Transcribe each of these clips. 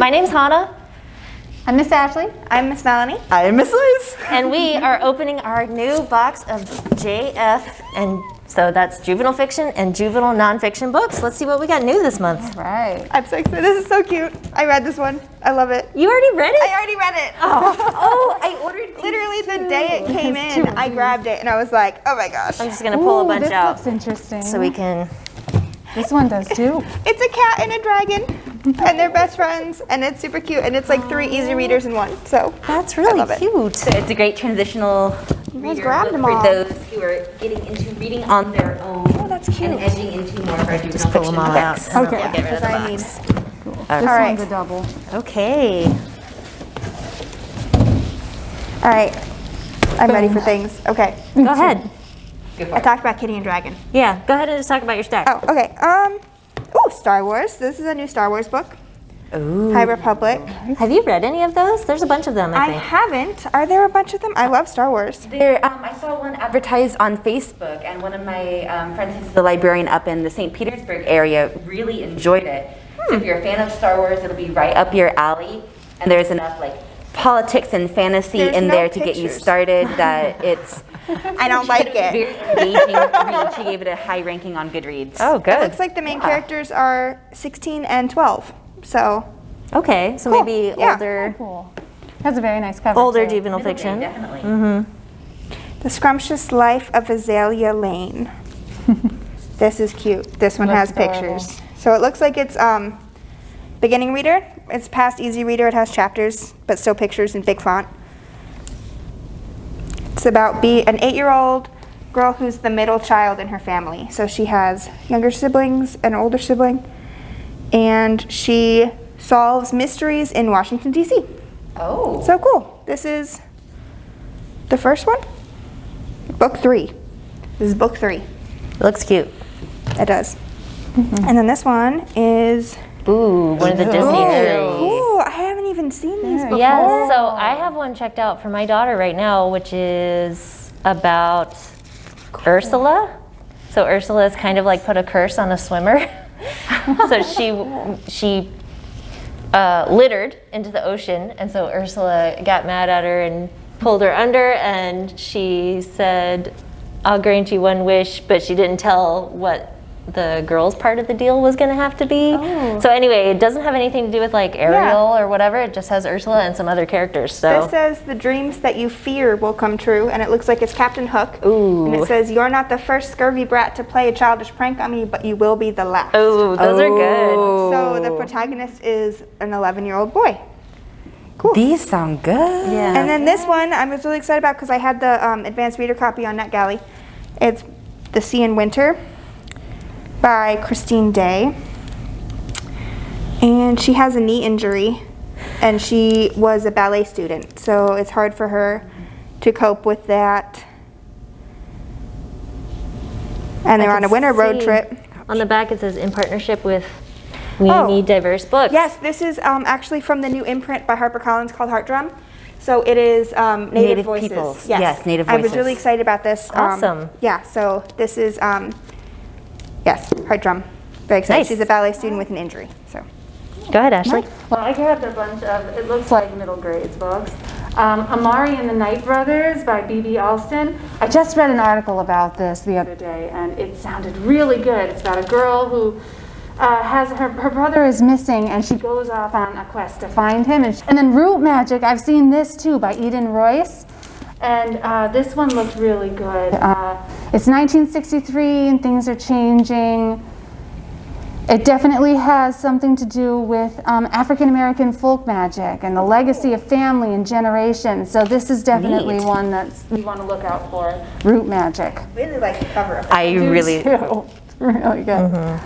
My name's Hana. I'm Miss Ashley. I'm Miss Melanie. I am Miss Liz. And we are opening our new box of JF, and so that's Juvenile Fiction and Juvenile Nonfiction books. Let's see what we got new this month. All right. I'm so excited. This is so cute. I read this one. I love it. You already read it? I already read it. Oh, I ordered Literally the day it came in, I grabbed it and I was like, oh my gosh. I'm just gonna pull a bunch this out looks interesting. so we can. This one does too. It's a cat and a dragon, and they're best friends, and it's super cute, and it's like 3 easy readers in one. So That's really love it. cute. So it's a great transitional reader grabbed book them for all. those who are getting into reading on their own. Oh, that's cute. And edging into more of our juvenile Pull them fiction all out. books. and Okay. then we'll get rid of the That's what I need. box. Cool. This right. one's a double. Okay. All right. I'm ready for things. Okay. Go ahead. Go for I it. talked about Kitty and Dragon. Yeah, go ahead and just talk about your stack. Oh, okay. Oh, Star Wars. This is a new Star Wars book. Ooh. High Republic. Have you read any of those? There's a bunch of them, I I think. haven't. Are there a bunch of them? I love Star Wars. I saw one advertised on Facebook, and one of my friends who's the librarian up in the St. Petersburg area really enjoyed it. So if you're a fan of Star Wars, it'll be right up your alley. And there's enough like politics and fantasy There's in no there to get you pictures. started that it's I don't like it. very engaging read. She gave it a high ranking on Goodreads. Oh, It good. looks like the main characters are 16 and 12. So, Okay, so Cool. maybe Yeah. older Has a very nice cover. older too. juvenile Middle grade, fiction. definitely. The Scrumptious Life of Azalea Lane. This is cute. This one has Looks adorable. pictures. So it looks like it's beginning reader. It's past easy reader. It has chapters, but still pictures in big font. It's about an 8-year-old girl who's the middle child in her family. So she has younger siblings and an older sibling, and she solves mysteries in Washington, D.C. Oh. So cool. This is the first one? Book 3. This is book 3. It looks cute. It does. And then this one is... Ooh, one of the Disney series. Ooh, I haven't even seen these before. Yes, so I have one checked out for my daughter right now, which is about Ursula. So Ursula is kind of like put a curse on a swimmer. So she littered into the ocean, and so Ursula got mad at her and pulled her under, and she said, "I'll grant you one wish," but she didn't tell what the girls' part of the deal was going to have to be. So anyway, it doesn't have anything to do with like Ariel or whatever. It just has Ursula and some other characters. So This says the dreams that you fear will come true, and it looks like it's Captain Hook. Ooh. And it says, you're not the first scurvy brat to play a childish prank on me, but you will be the last. oh, those are good. So the protagonist is an 11-year-old boy. Cool. These sound good. Yeah. And then this one I was really excited about because I had the advanced reader copy on NetGalley. It's The Sea in Winter by Christine Day. And she has a knee injury, and she was a ballet student, so it's hard for her to cope with that. And they're on a winter road trip. On the back it says, in partnership with We Oh. Need Diverse Books. Yes, this is actually from the new imprint by HarperCollins called Heart Drum. So it is Native Voices. peoples. Yes, Native I was Voices. really excited about this. Awesome. Yeah, so this is, yes, Heart Drum. Very excited. Nice. She's a ballet student with an injury. So Go ahead, Ashley. Well, I grabbed a bunch of, it looks like middle grades books. Amari and the Night Brothers by B.B. Alston. I just read an article about this the other day, and it sounded really good. It's about a girl who has her brother is missing, and she goes off on a quest to find him. And then Root Magic, I've seen this too, by Eden Royce. And this one looked really good. It's 1963 and things are changing. It definitely has something to do with African American folk magic and the legacy of family and generations. So this is definitely Neat. one that you want to look out for. Root Magic. really like the cover of it. I really, Too. Really good.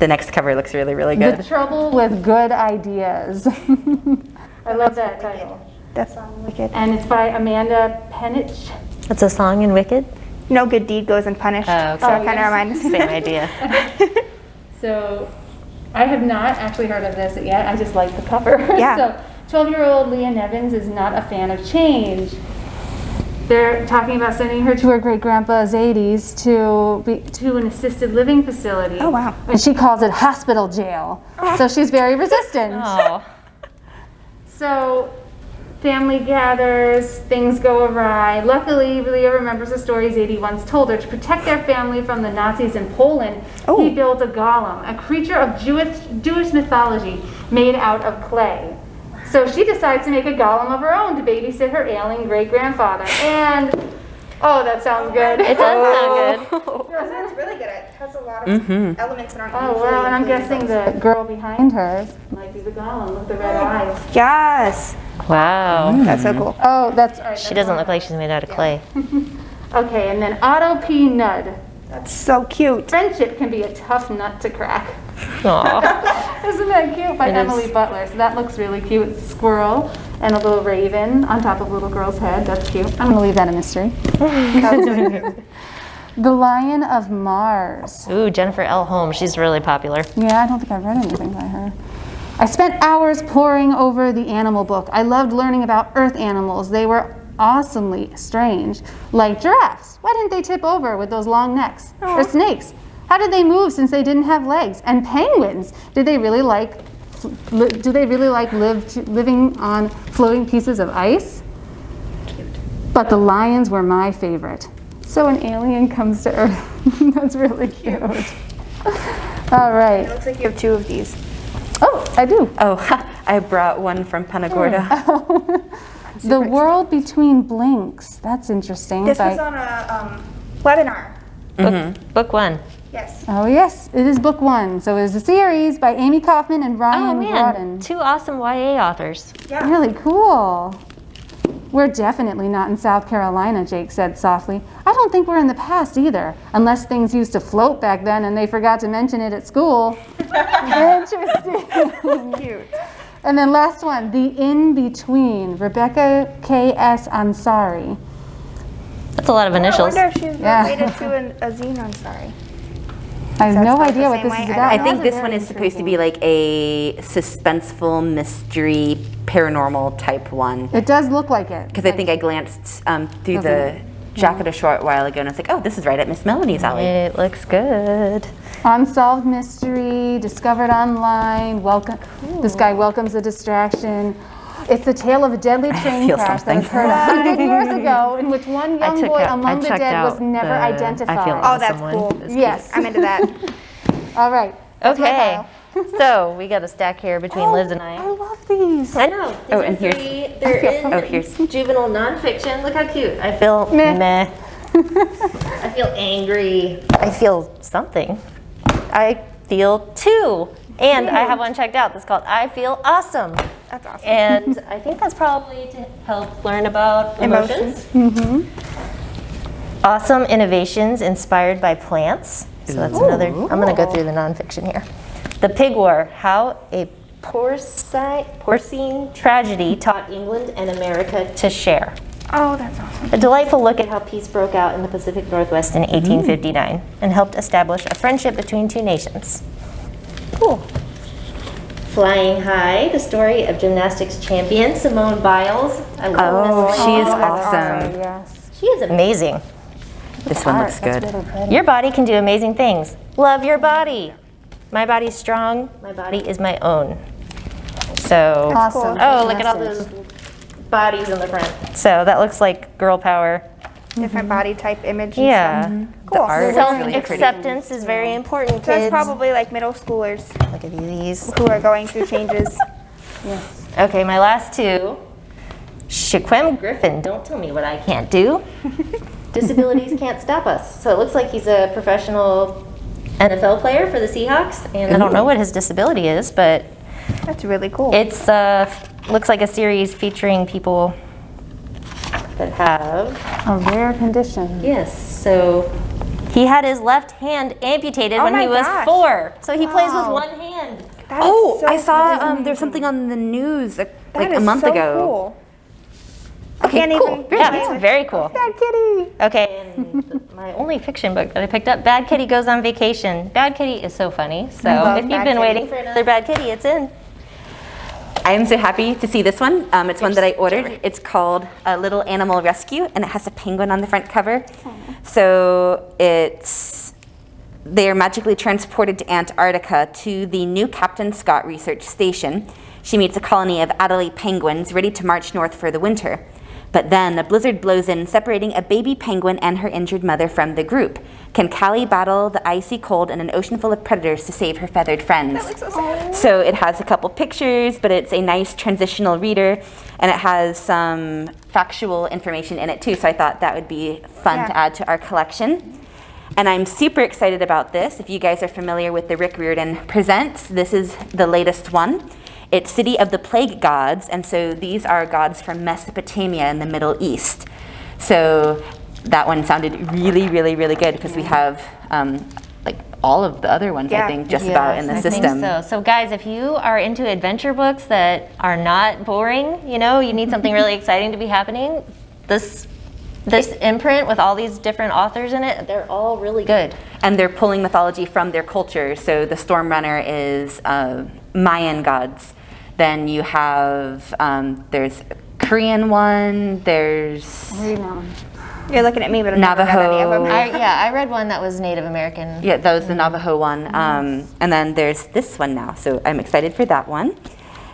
the next cover looks really, really The good. Trouble with Good Ideas. I love that title. That song, Wicked. And it's by Amanda Penich. That's a song in Wicked. No good deed goes unpunished. Oh, So it okay. kind of reminds me. Same idea. So I have not actually heard of this yet. I just like the cover. Yeah. So 12-year-old Leah Nevins is not a fan of change. They're talking about sending her to her great-grandpa's 80s to an assisted living facility. Oh, wow. And she calls it hospital jail. So she's very resistant. Oh. So family gathers, things go awry. Luckily, Leah remembers the story Zadie once told her. To protect their family from the Nazis in Poland, he built a golem, a creature of Jewish mythology made out of clay. So she decides to make a golem of her own to babysit her ailing great-grandfather. And, oh, that sounds good. It does sound good. That sounds really good. It has a lot of elements that aren't Oh, usually well, and I'm included. guessing the girl behind her might be the golem with the red eyes. Yes. Wow. That's so cool. Oh, that's all right. She doesn't look like she's made out of clay. Okay, and then Otto P. Nudd. That's so cute. Friendship can be a tough nut to crack. Aw. Isn't that cute? By It is. Emily Butler. So that looks really cute. It's a squirrel and a little raven on top of a little girl's head. That's cute. I'm going to leave that a mystery. The Lion of Mars. Ooh, Jennifer L. Holmes. She's really popular. Yeah, I don't think I've read anything by her. I spent hours poring over the animal book. I loved learning about earth animals. They were awesomely strange. Like giraffes. Why didn't they tip over with those long necks? Or snakes. How did they move since they didn't have legs? And penguins. Did they really like living on floating pieces of ice? But the lions were my favorite. So an alien comes to Earth. That's really cute. All right. It looks like you have 2 of these. Oh, I do. Oh, I brought one from Punta Gorda. The World Between Blinks. That's interesting. This was on a webinar. Book 1. Yes. Oh, yes. It is book 1. So it is a series by Amy Kaufman and Oh Ryan man, Rodden. 2 awesome YA authors. Yeah. Really cool. We're definitely not in South Carolina, Jake said softly. I don't think we're in the past either, unless things used to float back then and they forgot to mention it at school. Interesting. Cute. And then last one, The In-Between, Rebecca K.S. Ansari. That's a lot of I initials. wonder if she's Yeah. related to a zine. I'm sorry. I have So no it's not idea the what same this way? is I about. I don't think Those are this very one is supposed to intriguing. be like a suspenseful mystery paranormal type one. It does look like it. Because I think I glanced through the jacket a short while ago and I was like, oh, this is right at Miss Melanie's alley. It looks good. Unsolved mystery, discovered online. Welcome. This guy welcomes a distraction. It's the tale of a deadly train feel crash that something. occurred 100 years ago, in which one young boy among the dead was never identified. I feel Oh, that's awesome cool. one. Yes. I'm into that. All right. That's my Okay, pile. so we got a stack here between Liz and I I. love these. I know. Oh, and here's- They're in Oh, here's- juvenile nonfiction. Look how cute. I feel meh. I feel angry. I feel something. I feel 2. And I have one checked out that's called I Feel Awesome. That's awesome. And I think that's probably to help learn about emotions. Awesome innovations inspired by plants. So that's another, I'm going to go through the nonfiction here. The Pig War, how a porcine tragedy taught England and America to share. Oh, that's awesome. A delightful look at how peace broke out in the Pacific Northwest in 1859 and helped establish a friendship between 2 nations. Cool. Flying High, the story of gymnastics champion Simone Biles. I love Oh, Miss she is Lane. awesome. Yes. She is amazing. This one looks good. That's really pretty. Your body can do amazing things. Love your body. My body's strong. My body is my own. So, Awesome. oh, look at all those bodies in the front. So that looks like girl power. Different body type image. and Yeah. stuff. The art is really pretty. Self-acceptance is very important, So kids. it's probably like middle schoolers Look at these. who are going through changes. Okay, my last 2. Shaquem Griffin, don't tell me what I can't do. Disabilities can't stop us. So it looks like he's a professional NFL player for the Seahawks, and I don't know what his disability is, but That's really cool. it's looks like a series featuring people that have, A rare condition. yes, so he had his left hand amputated Oh when he my was gosh. 4, so he plays with Wow. one hand. That is Oh, so I saw cool. there's something on the news like That a is month so ago. Cool. I Okay, can't cool. even. Yeah, play it's with- very cool. Bad kitty. Okay, and my only fiction book that I picked up, Bad Kitty Goes on Vacation. Bad Kitty is so funny. So love if you've Bad been Kitty. waiting for another Bad Kitty, it's in. I am so happy to see this one. It's one that I ordered. It's called Little Animal Rescue, and it has a penguin on the front cover. So they are magically transported to Antarctica to the new Captain Scott Research Station. She meets a colony of Adelie penguins ready to march north for the winter. But then a blizzard blows in, separating a baby penguin and her injured mother from the group. Can Callie battle the icy cold in an ocean full of predators to save her feathered friends? That looks so sad. So it has a couple pictures, but it's a nice transitional reader, and it has some factual information in it too, so I thought that would be fun to add to our collection. And I'm super excited about this. If you guys are familiar with the Rick Riordan Presents, this is the latest one. It's City of the Plague Gods, and so these are gods from Mesopotamia in the Middle East. So that one sounded really, really, really good because we have like all of the other ones, I think, just about in the system. Think so. So guys, if you are into adventure books that are not boring, you know, you need something really exciting to be happening, this imprint with all these different authors in it, they're all really good. And they're pulling mythology from their culture. So the Storm Runner is Mayan gods. Then you have, there's a Korean one, there's You're looking at me, but I've never read any of them. I read one that was Native American. Yeah, that was the Navajo one. And then there's this one now, so I'm excited for that one.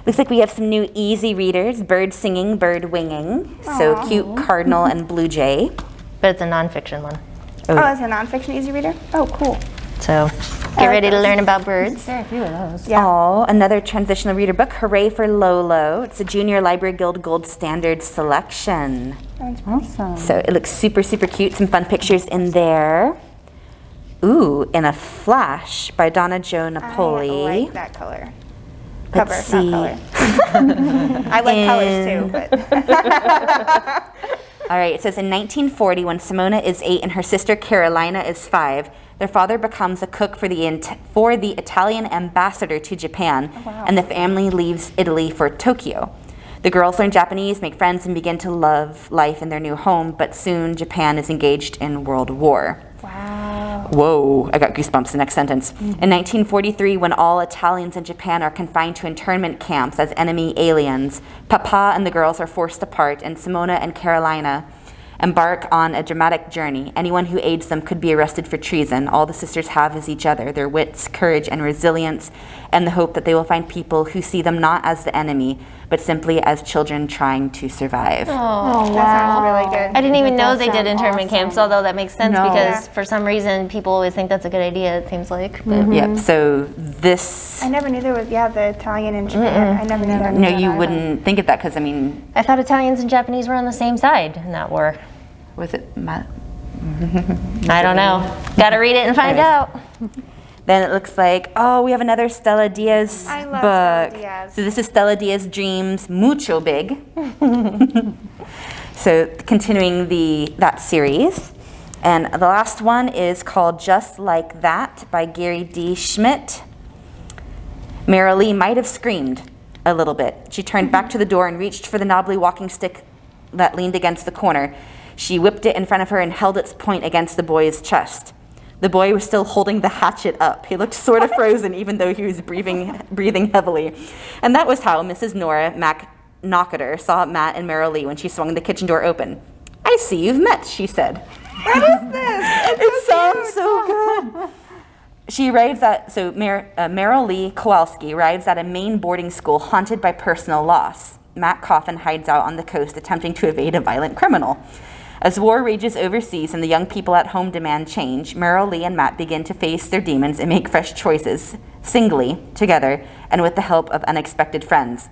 Looks like we have some new easy readers, Bird Singing, Bird Winging. So cute Cardinal and Blue Jay. But it's a nonfiction one. Oh, it's a nonfiction easy reader? Oh, cool. So get ready to learn about birds. There are a few of those. Yeah. Oh, another transitional reader book, Hooray for Lolo. It's a Junior Library Guild Gold Standard selection. Awesome. So it looks super, super cute. Some fun pictures in there. Ooh, In a Flash by Donna Jo Napoli. I like that color. Let's Cover, see. not color. I like colors too, but. All right, it says in 1940, when Simona is 8 and her sister Carolina is 5, their father becomes a cook for the Italian ambassador to Japan, and the family leaves Italy for Tokyo. The girls learn Japanese, make friends, and begin to love life in their new home, but soon Japan is engaged in World War. Wow. Whoa, I got goosebumps the next sentence. In 1943, when all Italians in Japan are confined to internment camps as enemy aliens, Papa and the girls are forced apart, and Simona and Carolina embark on a dramatic journey. Anyone who aids them could be arrested for treason. All the sisters have is each other, their wits, courage, and resilience, and the hope that they will find people who see them not as the enemy, but simply as children trying to survive. Oh, That sounds really good. I didn't even know That they did sounds internment camps, although that makes sense No. because for some reason people always think that's a good idea, it seems like. But Yep, so this, I never knew there was, the Italian in Japan. I never knew that. no, you wouldn't think of that because, I mean, I thought Italians and Japanese were on the same side in that war. was it, I don't know. Gotta read it and find out. then it looks like, oh, we have another Stella Diaz I love book. Stella Diaz. So this is Stella Diaz Dreams Mucho Big. So continuing that series. And the last one is called Just Like That by Gary D. Schmidt. Marilee might have screamed a little bit. She turned back to the door and reached for the knobbly walking stick that leaned against the corner. She whipped it in front of her and held its point against the boy's chest. The boy was still holding the hatchet up. He looked sort of frozen even though he was breathing heavily. And that was how Mrs. Nora McNocketer saw Matt and Marilee when she swung the kitchen door open. "I see you've met," she said. What is this? It sounds so good. She arrives at, Marilee Kowalski arrives at a Maine boarding school haunted by personal loss. Matt Coffin hides out on the coast attempting to evade a violent criminal. As war rages overseas and the young people at home demand change, Marilee and Matt begin to face their demons and make fresh choices, singly, together, and with the help of unexpected friends.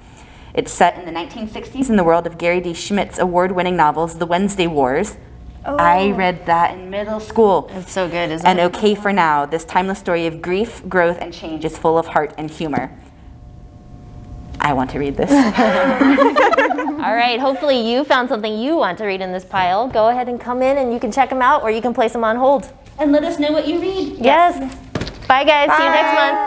It's set in the 1960s in the world of Gary D. Schmidt's award-winning novels, The Wednesday Wars. I read that in middle school. It's so good, isn't And it? Okay for Now, this timeless story of grief, growth, and change is full of heart and humor. I want to read this. All right, hopefully you found something you want to read in this pile. Go ahead and come in and you can check them out or you can place them on hold. And let us know what you read. Yes. Bye guys, see you next month.